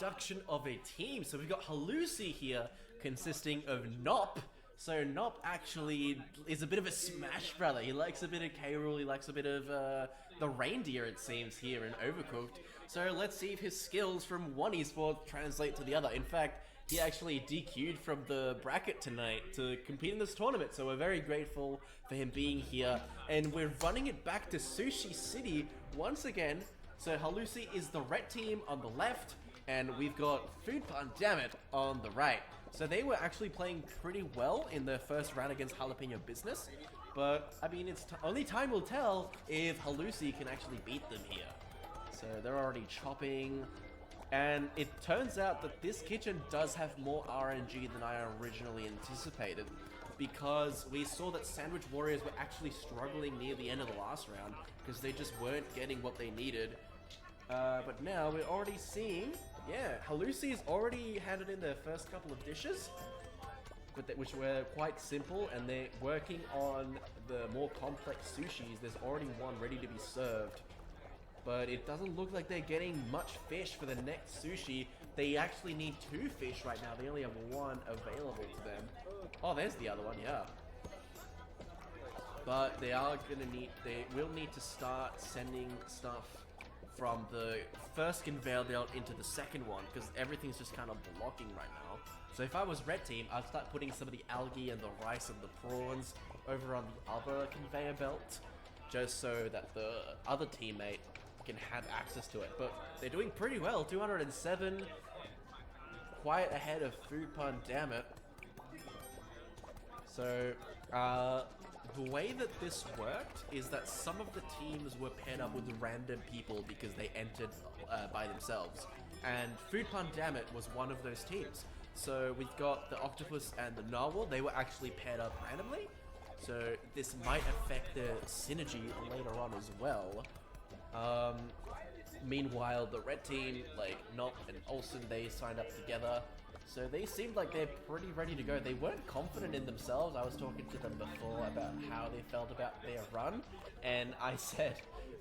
introduction of a team. So we've got Halusiii here, consisting of Nop. So Nop actually is a bit of a Smash brother. He likes a bit of K. Rool, he likes a bit of the reindeer, it seems, here in Overcooked. So let's see if his skills from one esport translate to the other. In fact, he actually DQ'd from the bracket tonight to compete in this tournament, so we're very grateful for him being here. And we're running it back to Sushi City once again. So Halusiii is the red team on the left, and we've got Food Pun Dammit on the right. So they were actually playing pretty well in their first round against Jalapeno Business, but I mean, it's only time will tell if Halusiii can actually beat them here. So they're already chopping. And it turns out that this kitchen does have more RNG than I originally anticipated, because we saw that Sandwich Warriors were actually struggling near the end of the last round because they just weren't getting what they needed. But now we're already seeing, yeah, Halusii's already handed in their first couple of dishes, which were quite simple, and they're working on the more complex sushis. There's already one ready to be served. But it doesn't look like they're getting much fish for the next sushi. They actually need 2 fish right now. They only have 1 available to them. Oh, there's the other one, yeah. But they will need to start sending stuff from the first conveyor belt into the second one, because everything's just kind of blocking right now. So if I was red team, I'd start putting some of the algae and the rice and the prawns over on the other conveyor belt, just so that the other teammate can have access to it. But they're doing pretty well. 207, quite ahead of Food Pun Dammit. So the way that this worked is that some of the teams were paired up with random people because they entered by themselves, and Food Pun Dammit was one of those teams. So we've got the Octopus and the Narwhal. They were actually paired up randomly, so this might affect their synergy later on as well. Meanwhile, the red team, like Nop and Olsen, they signed up together, so they seemed like they're pretty ready to go. They weren't confident in themselves. I was talking to them before about how they felt about their run, and I said,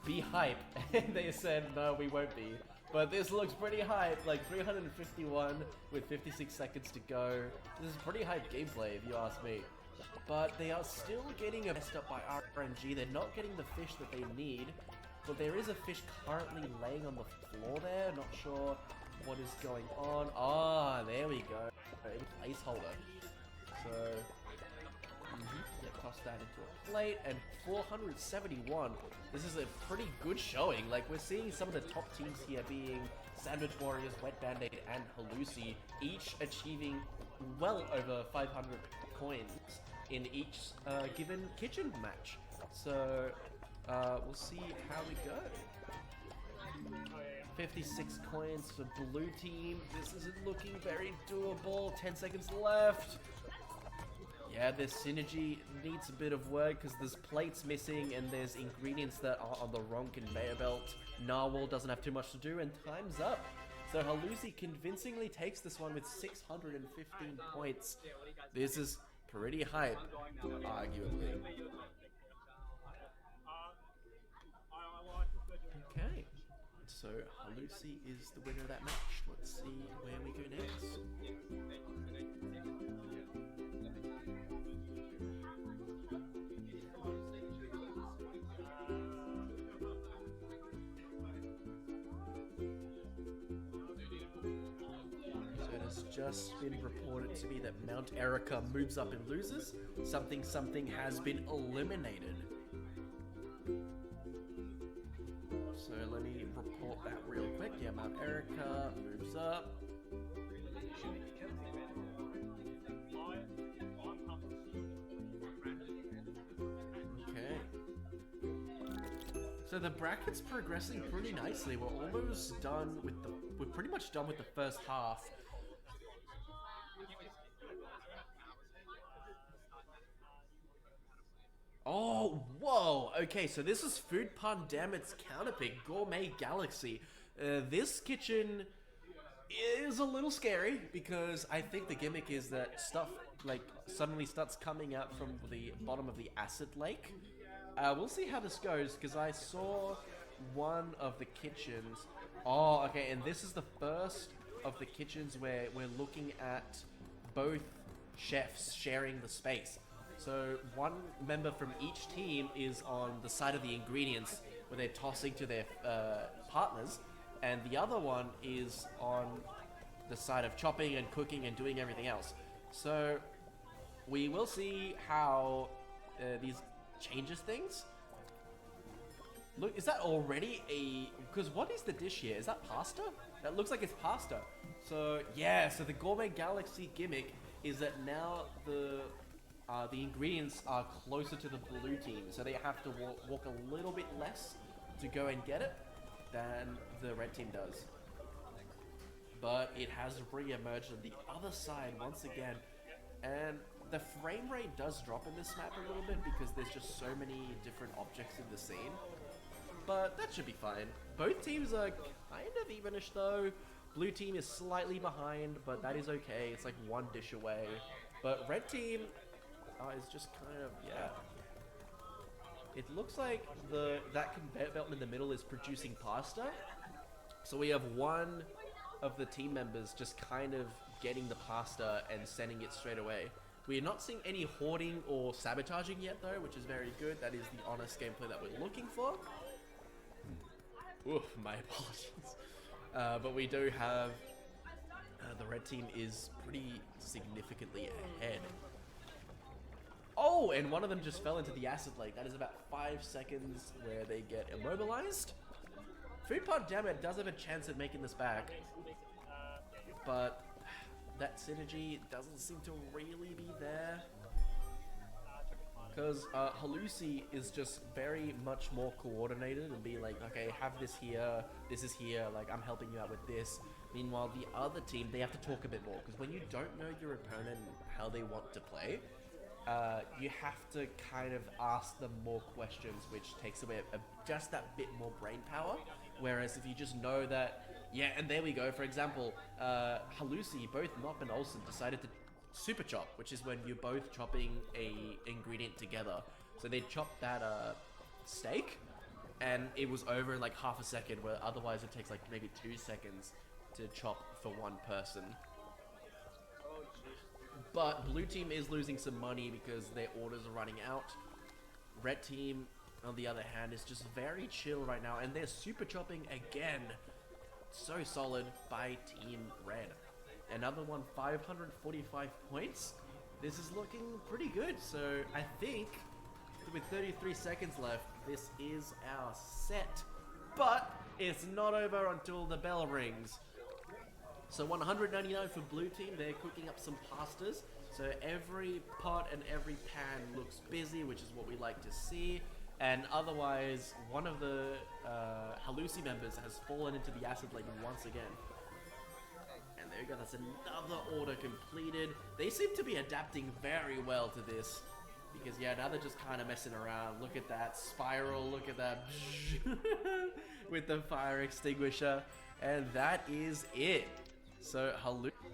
be hype, and they said, no, we won't be. But this looks pretty hype, like 351 with 56 seconds to go. This is pretty hype gameplay, if you ask me. But they are still getting messed up by RNG. They're not getting the fish that they need. But there is a fish currently laying on the floor there. Not sure what is going on. Ah, there we go. Placeholder. So, yeah, toss that into a plate. And 471. This is a pretty good showing. Like, we're seeing some of the top teams here being Sandwich Warriors, Wet Band-Aid, and Halusiii, each achieving well over 500 coins in each given kitchen match. So, we'll see how we go. 56 coins for blue team. This isn't looking very doable. 10 seconds left. Yeah, their synergy needs a bit of work because there's plates missing and there's ingredients that are on the wrong conveyor belt. Narwhal doesn't have too much to do, and time's up. So Halusiii convincingly takes this one with 615 points. This is pretty hype, arguably. Okay, so Halusiii is the winner of that match. Let's see where we go next. So it has just been reported to me that Mount Erica moves up and loses. Something has been eliminated. So let me report that real quick. Yeah, Mount Erica moves up. Okay. So the bracket's progressing pretty nicely. We're almost done with we're pretty much done with the first half. Oh, whoa! Okay, so this is Food Pun Dammit's counterpick, Gourmet Galaxy. This kitchen is a little scary because I think the gimmick is that stuff like suddenly starts coming out from the bottom of the acid lake. We'll see how this goes because I saw one of the kitchens. Oh, okay, and this is the first of the kitchens where we're looking at both chefs sharing the space. So one member from each team is on the side of the ingredients where they're tossing to their partners, and the other one is on the side of chopping and cooking and doing everything else. So we will see how these changes things. Look, is that already a... Because what is the dish here? Is that pasta? That looks like it's pasta. So, yeah, so the Gourmet Galaxy gimmick is that now the ingredients are closer to the blue team. So they have to walk a little bit less to go and get it than the red team does. But it has re-emerged on the other side once again. And the frame rate does drop in this map a little bit because there's just so many different objects in the scene. But that should be fine. Both teams are kind of evenish though. Blue team is slightly behind, but that is okay. It's like one dish away. But red team is just kind of, yeah. It looks like that conveyor belt in the middle is producing pasta. So we have one of the team members just kind of getting the pasta and sending it straight away. We are not seeing any hoarding or sabotaging yet though, which is very good. That is the honest gameplay that we're looking for. Oof, my apologies. But we do have... the red team is pretty significantly ahead. Oh, and one of them just fell into the acid lake. That is about 5 seconds where they get immobilized. Food Pod Dammit does have a chance at making this back. But that synergy doesn't seem to really be there. Because Halusiii is just very much more coordinated and be like, okay, have this here, this is here, like I'm helping you out with this. Meanwhile, the other team, they have to talk a bit more. Because when you don't know your opponent and how they want to play, you have to kind of ask them more questions, which takes away just that bit more brain power. Whereas if you just know that, yeah, and there we go. For example, Halusiii, both Nop and Olsen decided to super chop, which is when you're both chopping a ingredient together. So they chopped that steak, and it was over in like half a second, where otherwise it takes like maybe 2 seconds to chop for one person. But blue team is losing some money because their orders are running out. Red team, on the other hand, is just very chill right now, and they're super chopping again. So solid by Team Red. Another one, 545 points. This is looking pretty good. So I think with 33 seconds left, this is our set. But it's not over until the bell rings. So 199 for blue team. They're cooking up some pastas. So every pot and every pan looks busy, which is what we like to see. And otherwise, one of the Halusiii members has fallen into the acid lake once again. And there you go, that's another order completed. They seem to be adapting very well to this. Because yeah, now they're just kind of messing around. Look at that spiral, look at that with the fire extinguisher. And that is it. So